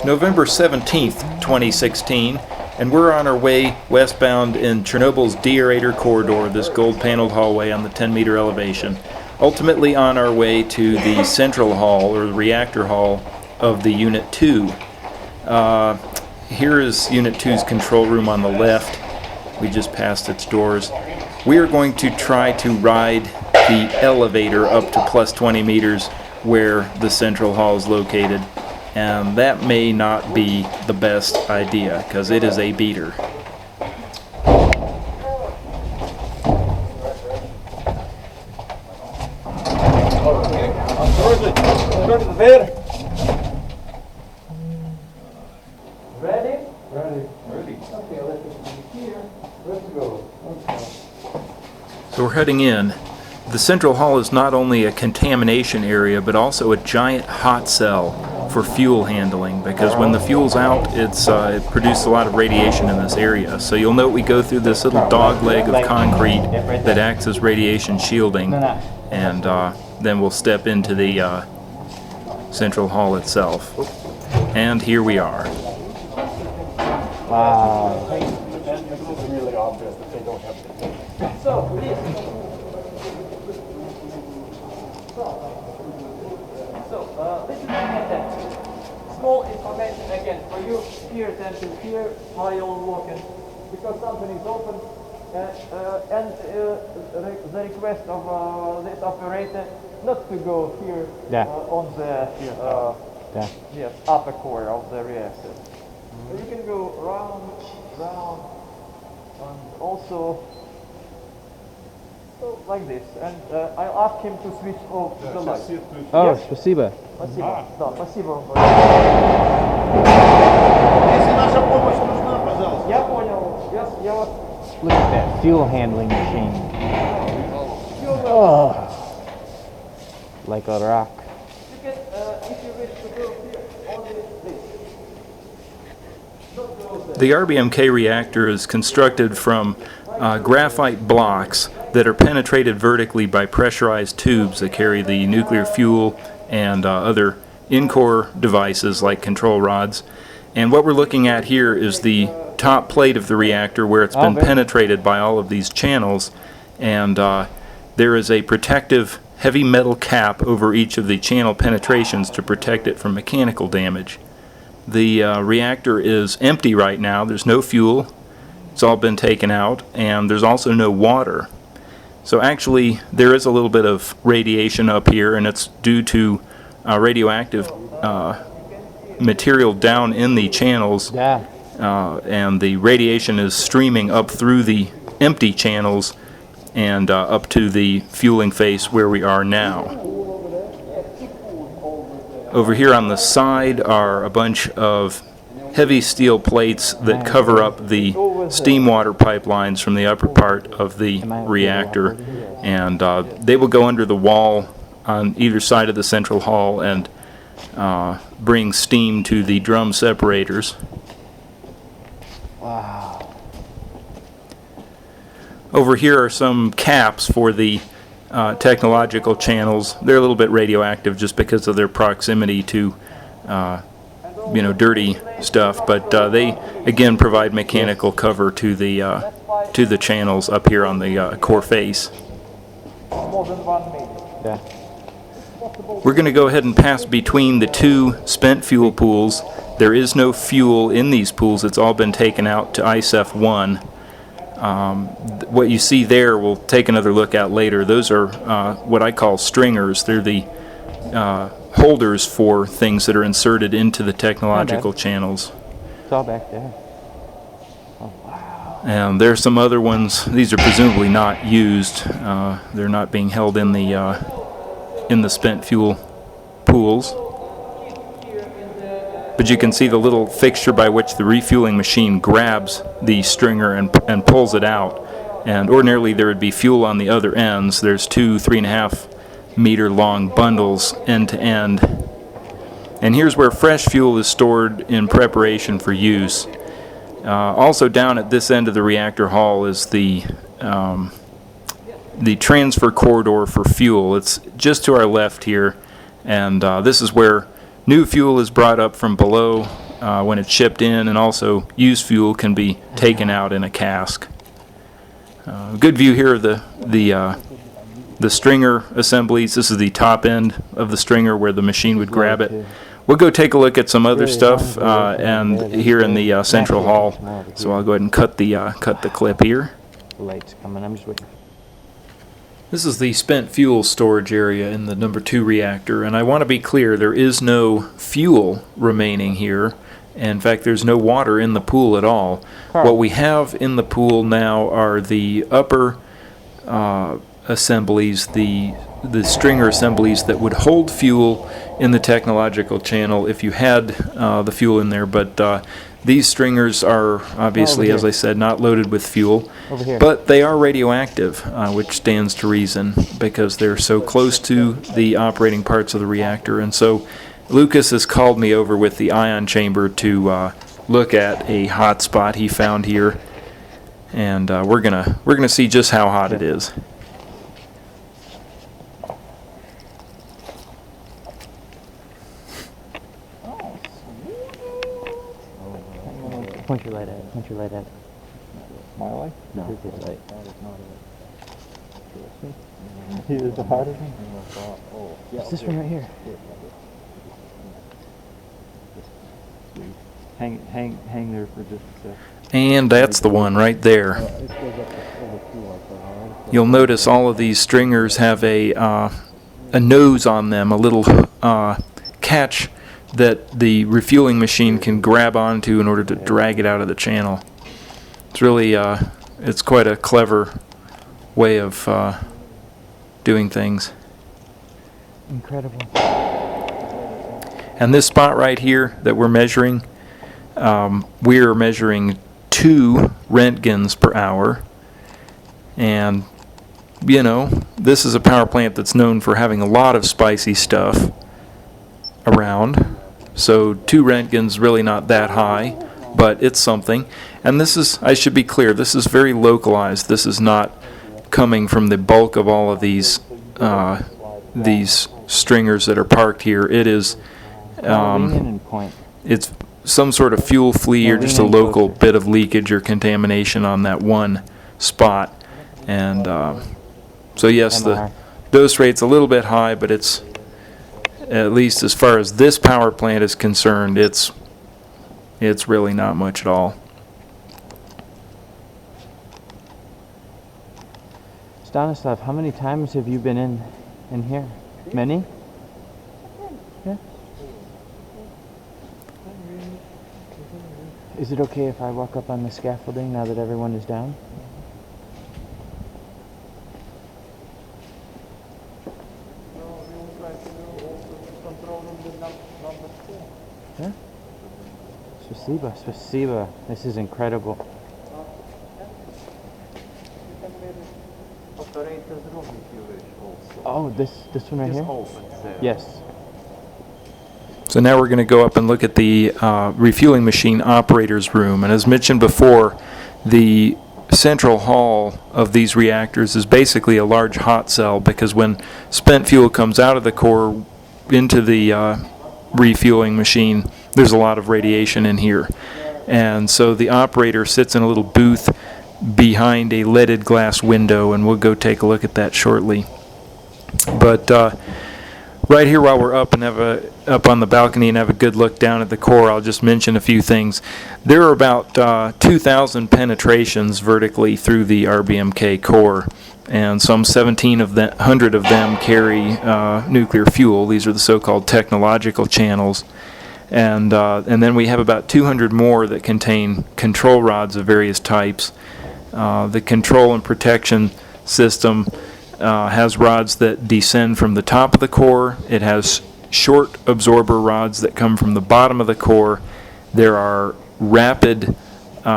It's November 17th, 2016, and we're on our way westbound in Chernobyl's deaerator corridor, this gold-paneled hallway on the 10-meter elevation, ultimately on our way to the central hall, or the reactor hall, of the Unit 2. Here is Unit 2's control room on the left. We just passed its doors. We are going to try to ride the elevator up to plus 20 meters where the central hall is located. And that may not be the best idea, because it is a beater. Ready? Ready. Okay, let's here. Let's go. So we're heading in. The central hall is not only a contamination area, but also a giant hot cell for fuel handling, because when the fuel's out, it produces a lot of radiation in this area. So you'll note we go through this little dog leg of concrete that acts as radiation shielding, and then we'll step into the central hall itself. And here we are. Wow. It's really obvious that they don't have to. So, this is again small information again for you. Pay attention here while you're walking, because something is open, and the request of this operator not to go here on the yes, upper core of the reactor. So you can go round, and also like this. And I'll ask him to switch off the light. Oh, Yes? спасибо. Спасибо. Да, спасибо вам. Если наша помощь нужна, пожалуйста. Я понял. Я вас... Look at that fuel handling machine. Oh, like a rock. You can, if you wish to go here, only this. Don't go there. The RBMK reactor is constructed from graphite blocks that are penetrated vertically by pressurized tubes that carry the nuclear fuel and other in-core devices like control rods. And what we're looking at here is the top plate of the reactor, where it's been penetrated by all of these channels, and there is a protective heavy metal cap over each of the channel penetrations to protect it from mechanical damage. The reactor is empty right now. There's no fuel. It's all been taken out, and there's also no water. So actually there is a little bit of radiation up here, and it's due to radioactive material down in the channels, and the radiation is streaming up through the empty channels and up to the fueling face where we are now. Over here on the side are a bunch of heavy steel plates that cover up the steam water pipelines from the upper part of the reactor, and they will go under the wall on either side of the central hall and bring steam to the drum separators. Wow. Over here are some caps for the technological channels. They're a little bit radioactive just because of their proximity to dirty stuff, but they again provide mechanical cover to the channels up here on the core face. More than 1 meter. We're going to go ahead and pass between the two spent fuel pools. There is no fuel in these pools. It's all been taken out to ISF1. What you see there, we'll take another look at later. Those are what I call stringers. They're the holders for things that are inserted into the technological channels. It's all back there. And there's some other ones. These are presumably not used. They're not being held in the spent fuel pools. But you can see the little fixture by which the refueling machine grabs the stringer and pulls it out. And ordinarily there would be fuel on the other ends. There's two 3.5 meter long bundles end to end. And here's where fresh fuel is stored in preparation for use. Also down at this end of the reactor hall is the transfer corridor for fuel. It's just to our left here, and this is where new fuel is brought up from below when it's shipped in, and also used fuel can be taken out in a cask. Good view here of the stringer assemblies. This is the top end of the stringer where the machine would grab it. We'll go take a look at some other stuff and here in the central hall. So I'll go ahead and cut the clip here. The light's coming. I'm just waiting. This is the spent fuel storage area in the number 2 reactor, and I want to be clear, there is no fuel remaining here. In fact, there's no water in the pool at all. What we have in the pool now are the upper assemblies, the stringer assemblies that would hold fuel in the technological channel if you had the fuel in there, but these stringers are obviously, as I said, not loaded with fuel, but they are radioactive, which stands to reason because they're so close to the operating parts of the reactor. And so Lucas has called me over with the ion chamber to look at a hot spot he found here, and we're gonna see just how hot it is. Point your light at it. Point your light at it. My life? No, his light. He is the hottest one? It's this one right here. Hang there for just a sec. And that's the one right there. You'll notice all of these stringers have a nose on them, a little catch that the refueling machine can grab onto in order to drag it out of the channel. It's really, it's quite a clever way of doing things. Incredible. And this spot right here that we're measuring, we're measuring 2 Roentgens per hour. And, you know, this is a power plant that's known for having a lot of spicy stuff around. So 2 Roentgens really not that high, but it's something. And this is, I should be clear, this is very localized. This is not coming from the bulk of all of these stringers that are parked here. It is, it's some sort of fuel flea or just a local bit of leakage or contamination on that one spot. And so yes, the dose rate's a little bit high, but it's, at least as far as this power plant is concerned, it's really not much at all. Stanislav, how many times have you been in here? Many? Yeah. Is it okay if I walk up on the scaffolding now that everyone is down? Yeah. Spasiba, spasiba. This is incredible. Oh, this one right here? Yes. So now we're going to go up and look at the refueling machine operator's room. And as mentioned before, the central hall of these reactors is basically a large hot cell, because when spent fuel comes out of the core into the refueling machine, there's a lot of radiation in here. And so the operator sits in a little booth behind a leaded glass window, and we'll go take a look at that shortly. But right here, while we're up and up on the balcony and have a good look down at the core, I'll just mention a few things. There are about 2,000 penetrations vertically through the RBMK core, and some 1,700 of them carry nuclear fuel. These are the so-called technological channels. And then we have about 200 more that contain control rods of various types. The control and protection system has rods that descend from the top of the core. It has short absorber rods that come from the bottom of the core. There are rapid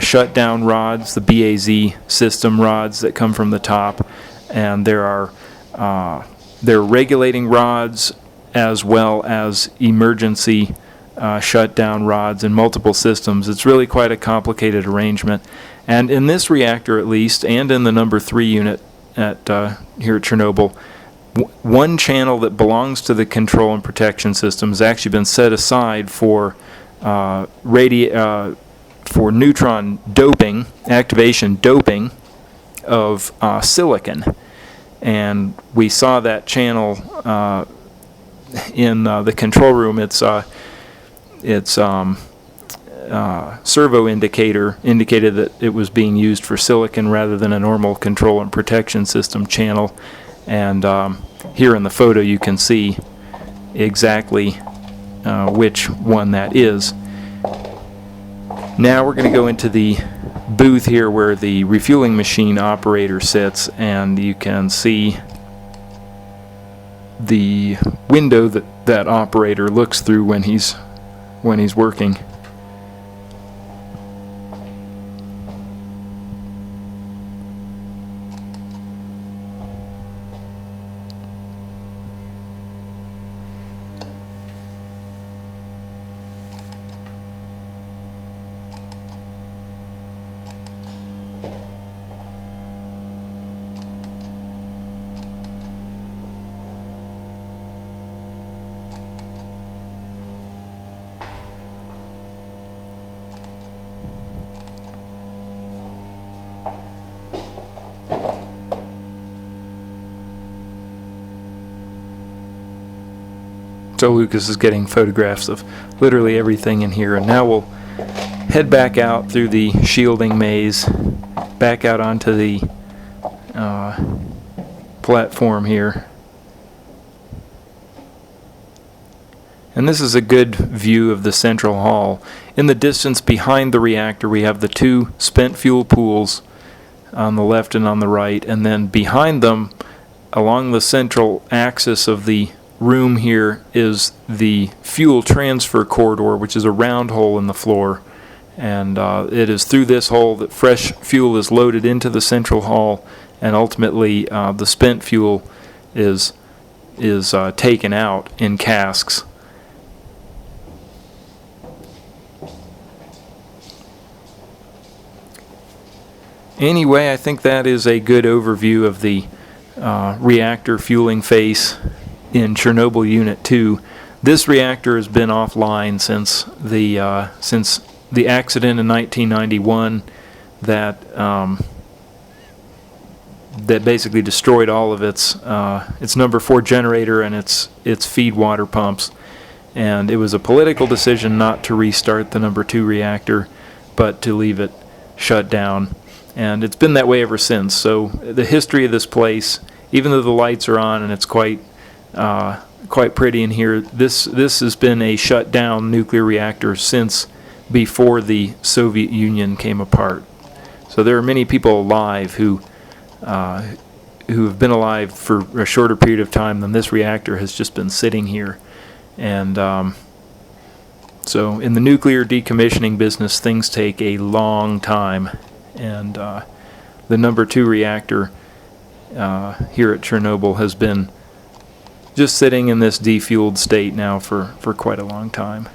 shutdown rods, the BAZ system rods that come from the top, and there are regulating rods as well as emergency shutdown rods in multiple systems. It's really quite a complicated arrangement. And in this reactor at least, and in the number 3 unit at here at Chernobyl, one channel that belongs to the control and protection system has actually been set aside for for neutron doping, activation doping of silicon. And we saw that channel in the control room. Its servo indicator indicated that it was being used for silicon rather than a normal control and protection system channel. And here in the photo you can see exactly which one that is. Now we're going to go into the booth here where the refueling machine operator sits, and you can see the window that operator looks through when he's working. So Lucas is getting photographs of literally everything in here, and now we'll head back out through the shielding maze, back out onto the platform here. And this is a good view of the central hall. In the distance behind the reactor we have the two spent fuel pools on the left and on the right, and then behind them along the central axis of the room here is the fuel transfer corridor, which is a round hole in the floor, and it is through this hole that fresh fuel is loaded into the central hall, and ultimately the spent fuel is taken out in casks. Anyway, I think that is a good overview of the reactor fueling face in Chernobyl Unit 2. This reactor has been offline since the accident in 1991 that basically destroyed all of its number 4 generator and its feed water pumps. And it was a political decision not to restart the number 2 reactor, but to leave it shut down. And it's been that way ever since. So the history of this place, even though the lights are on and it's quite pretty in here, this has been a shut down nuclear reactor since before the Soviet Union came apart. So there are many people alive who have been alive for a shorter period of time than this reactor has just been sitting here. And so in the nuclear decommissioning business, things take a long time. And the number 2 reactor here at Chernobyl has been just sitting in this defueled state now for quite a long time.